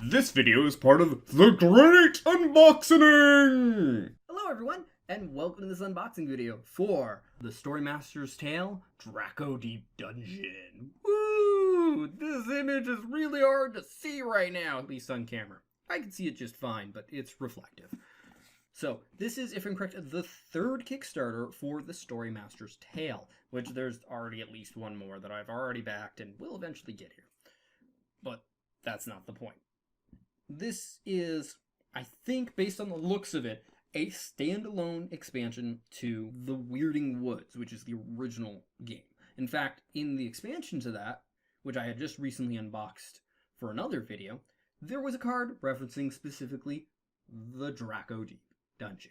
This video is part of the Great Unboxing! Hello everyone, and welcome to this unboxing video for the Storymaster's Tale Dracodeep Dungeon. Woo! This image is really hard to see right now, at least on camera. I can see it just fine, but it's reflective. So, this is, if I'm correct, the third Kickstarter for the Storymaster's Tale, which there's already at least one more that I've already backed and will eventually get here. But that's not the point. This is, I think, based on the looks of it, a standalone expansion to The Weirding Woods, which is the original game. In fact, in the expansion to that, which I had just recently unboxed for another video, there was a card referencing specifically the Dracodeep dungeon.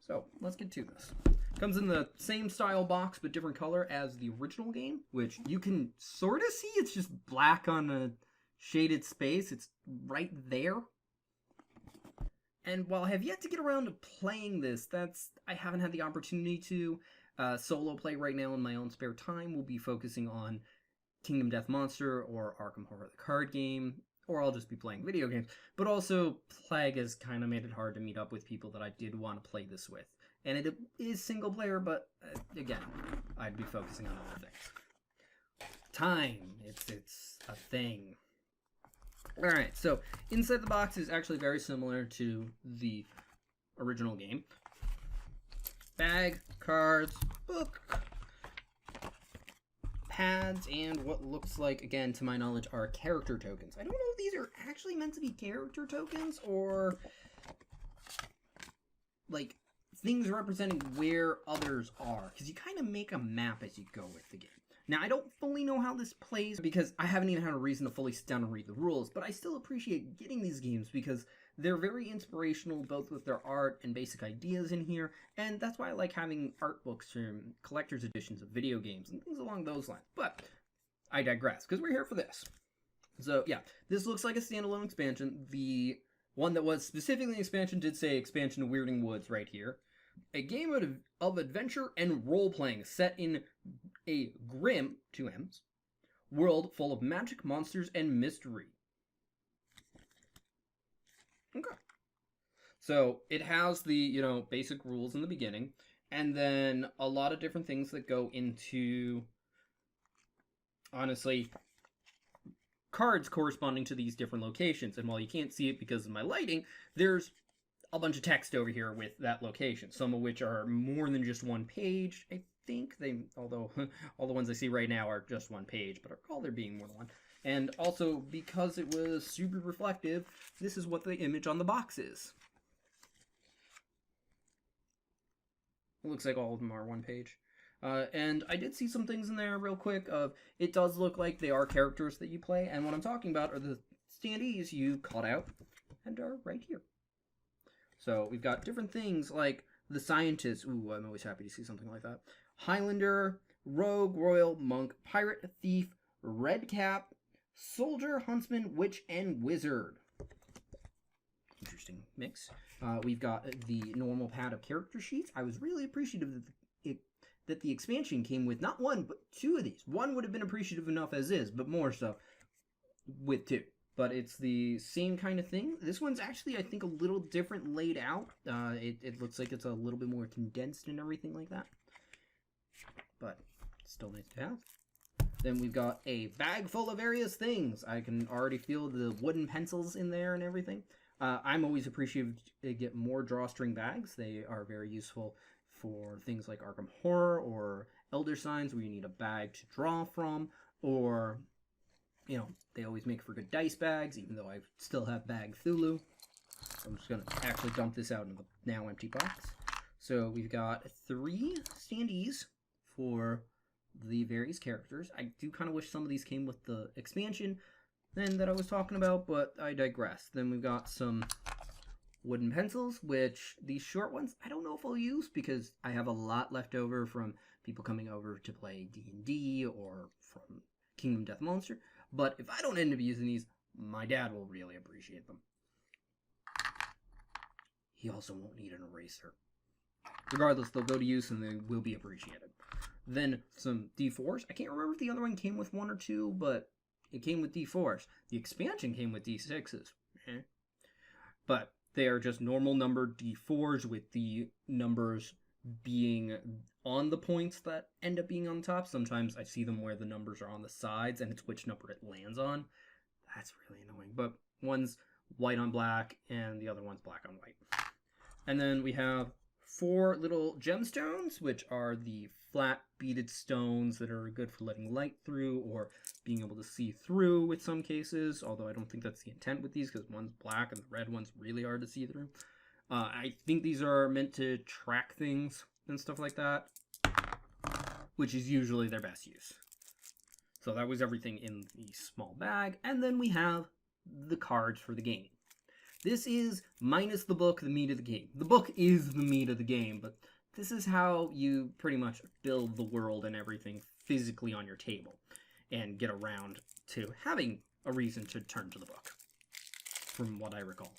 So, let's get to this. Comes in the same style box, but different color as the original game, which you can sort of see. It's just black on a shaded space. It's right there. And while I have yet to get around to playing this, I haven't had the opportunity to solo play right now in my own spare time. We'll be focusing on Kingdom Death Monster or Arkham Horror the card game, or I'll just be playing video games. But also, Plague has kind of made it hard to meet up with people that I did want to play this with. And it is single player, but again, I'd be focusing on other things. Time, it's a thing. Alright, so inside the box is actually very similar to the original game. Bag, cards, book, pads, and what looks like, again, to my knowledge, are character tokens. I don't know if these are actually meant to be character tokens or, like, things representing where others are, because you kind of make a map as you go with the game. Now, I don't fully know how this plays because I haven't even had a reason to fully sit down and read the rules, but I still appreciate getting these games because they're very inspirational, both with their art and basic ideas in here, and that's why I like having art books from collector's editions of video games and things along those lines. But I digress, because we're here for this. So, yeah, this looks like a standalone expansion. The one that was specifically an expansion did say expansion to Weirding Woods right here. A game of adventure and role-playing set in a grim, 2 M's, world full of magic, monsters, and mystery. Okay. So, it has the, basic rules in the beginning, and then a lot of different things that go into, honestly, cards corresponding to these different locations. And while you can't see it because of my lighting, there's a bunch of text over here with that location, some of which are more than just one page. I think although all the ones I see right now are just one page, but I recall there being more than one. And also, because it was super reflective, this is what the image on the box is. It looks like all of them are one page. And I did see some things in there real quick of, it does look like they are characters that you play, and what I'm talking about are the standees you cut out and are right here. So we've got different things like the scientist. Ooh, I'm always happy to see something like that. Highlander, rogue, royal, monk, pirate, thief, redcap, soldier, huntsman, witch, and wizard. Interesting mix. We've got the normal pad of character sheets. I was really appreciative that the expansion came with not one, but 2 of these. One would have been appreciative enough as is, but more so with 2. But it's the same kind of thing. This one's actually, I think, a little different laid out. It looks like it's a little bit more condensed and everything like that. But still nice to have. Then we've got a bag full of various things. I can already feel the wooden pencils in there and everything. I'm always appreciative to get more drawstring bags. They are very useful for things like Arkham Horror or Elder Signs, where you need a bag to draw from, or they always make for good dice bags, even though I still have Bag Thulu. So I'm just going to actually dump this out in the now empty box. So we've got 3 standees for the various characters. I do kind of wish some of these came with the expansion then that I was talking about, but I digress. Then we've got some wooden pencils, which these short ones, I don't know if I'll use because I have a lot left over from people coming over to play D&D or from Kingdom Death Monster. But if I don't end up using these, my dad will really appreciate them. He also won't need an eraser. Regardless, they'll go to use and they will be appreciated. Then some D4s. I can't remember if the other one came with 1 or 2, but It came with D4s. The expansion came with D6s. But they are just normal numbered D4s with the numbers being on the points that end up being on top. Sometimes I see them where the numbers are on the sides and it's which number it lands on. That's really annoying. But one's white on black and the other one's black on white. And then we have 4 little gemstones, which are the flat beaded stones that are good for letting light through or being able to see through with some cases, although I don't think that's the intent with these because one's black and the red one's really hard to see through. I think these are meant to track things and stuff like that, which is usually their best use. So that was everything in the small bag. And then we have the cards for the game. This is, minus the book, the meat of the game. The book is the meat of the game, but this is how you pretty much build the world and everything physically on your table and get around to having a reason to turn to the book, from what I recall.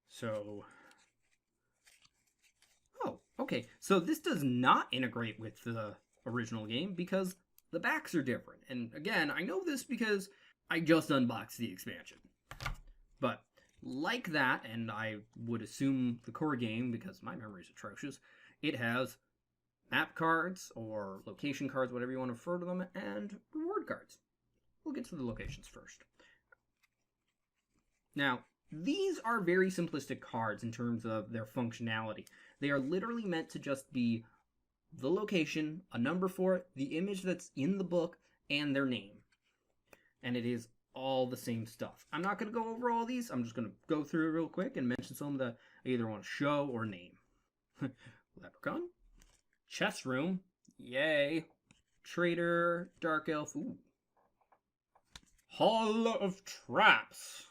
So, oh, okay. So this does not integrate with the original game because the backs are different. And again, I know this because I just unboxed the expansion. But like that, and I would assume the core game, because my memory is atrocious, it has map cards or location cards, whatever you want to refer to them, and reward cards. We'll get to the locations first. Now, these are very simplistic cards in terms of their functionality. They are literally meant to just be the location, a number for it, the image that's in the book, and their name. And it is all the same stuff. I'm not going to go over all these. I'm just going to go through it real quick and mention some that I either want to show or name. Leprechaun. Chess room. Yay. Trader. Dark elf. Ooh. Hall of traps.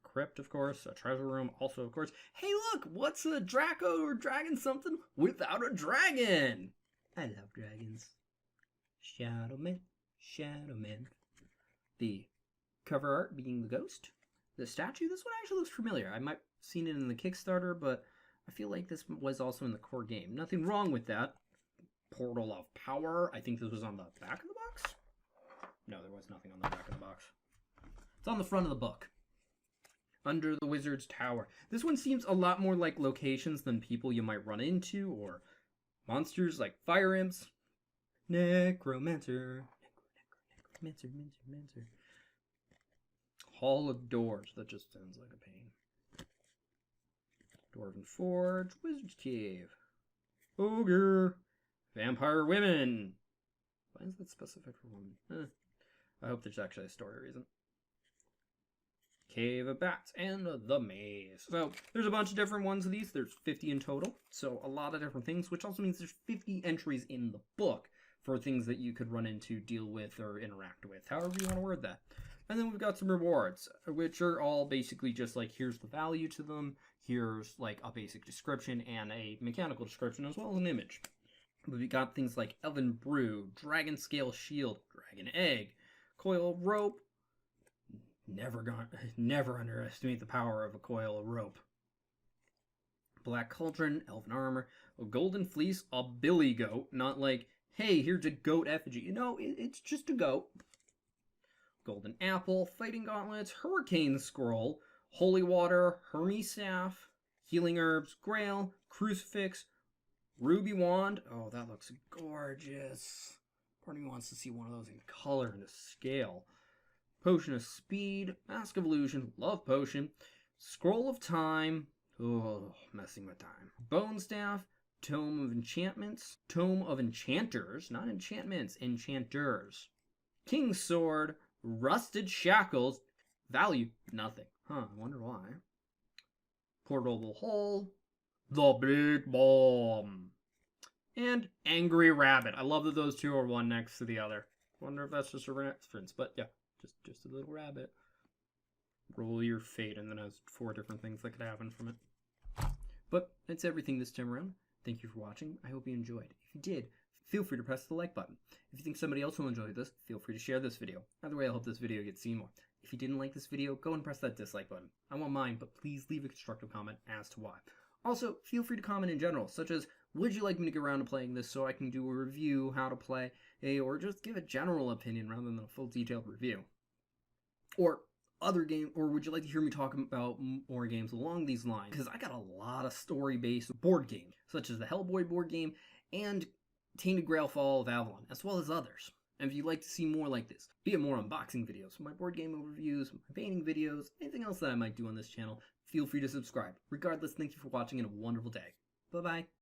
Crypt, of course. A treasure room, also, of course. Hey, look! What's a Draco or dragon something without a dragon? I love dragons. Shadowman. Shadowman. The cover art being the ghost. The statue, this one actually looks familiar. I might have seen it in the Kickstarter, but I feel like this was also in the core game. Nothing wrong with that. Portal of Power. I think this was on the back of the box? No, there was nothing on the back of the box. It's on the front of the book. Under the Wizard's Tower. This one seems a lot more like locations than people you might run into, or monsters like fire imps. Necromancer. Necromancer. Hall of Doors. That just sounds like a pain. Dwarven Forge. Wizard's Cave. Ogre. Vampire Women. Why is that specific for women? I hope there's actually a story reason. Cave of Bats and the Maze. So there's a bunch of different ones of these. There's 50 in total. So a lot of different things, which also means there's 50 entries in the book for things that you could run into, deal with, or interact with. However you want to word that. And then we've got some rewards, which are all basically just like, here's the value to them. Here's like a basic description and a mechanical description as well as an image. But we got things like Elven Brew, Dragon Scale Shield, Dragon Egg, Coil of Rope. Never underestimate the power of a coil of rope. Black Cauldron, Elven Armor, a Golden Fleece, a Billy Goat. Not like, hey, here's a goat effigy. You know, it's just a goat. Golden Apple, Fighting Gauntlets, Hurricane Scroll, Holy Water, Hermes Staff, Healing Herbs, Grail, Crucifix, Ruby Wand. Oh, that looks gorgeous. Part of me wants to see one of those in color and to scale. Potion of Speed, Mask of Illusion, Love Potion, Scroll of Time, oh, messing with time. Bone Staff, Tome of Enchantments, Tome of Enchanters, not enchantments, enchanters. King's Sword, Rusted Shackles, value, nothing. Huh, I wonder why. Portable Hole, The Big Bomb, and Angry Rabbit. I love that those two are one next to the other. Wonder if that's just a reference, but yeah. Just a little rabbit. Roll your fate, and then has 4 different things that could happen from it. But that's everything this time around. Thank you for watching. I hope you enjoyed. If you did, feel free to press the like button. If you think somebody else will enjoy this, feel free to share this video. Either way, I hope this video gets seen more. If you didn't like this video, go and press that dislike button. I want mine, but please leave a constructive comment as to why. Also, feel free to comment in general, such as, would you like me to get around to playing this so I can do a review, how to play, or just give a general opinion rather than a full detailed review? Or other game, or would you like to hear me talk about more games along these lines? Because I got a lot of story-based board games, such as the Hellboy board game and Tainted Grail Fall of Avalon, as well as others. And if you'd like to see more like this, be it more unboxing videos, my board game overviews, my painting videos, anything else that I might do on this channel, feel free to subscribe. Regardless, thank you for watching and a wonderful day. Bye-bye.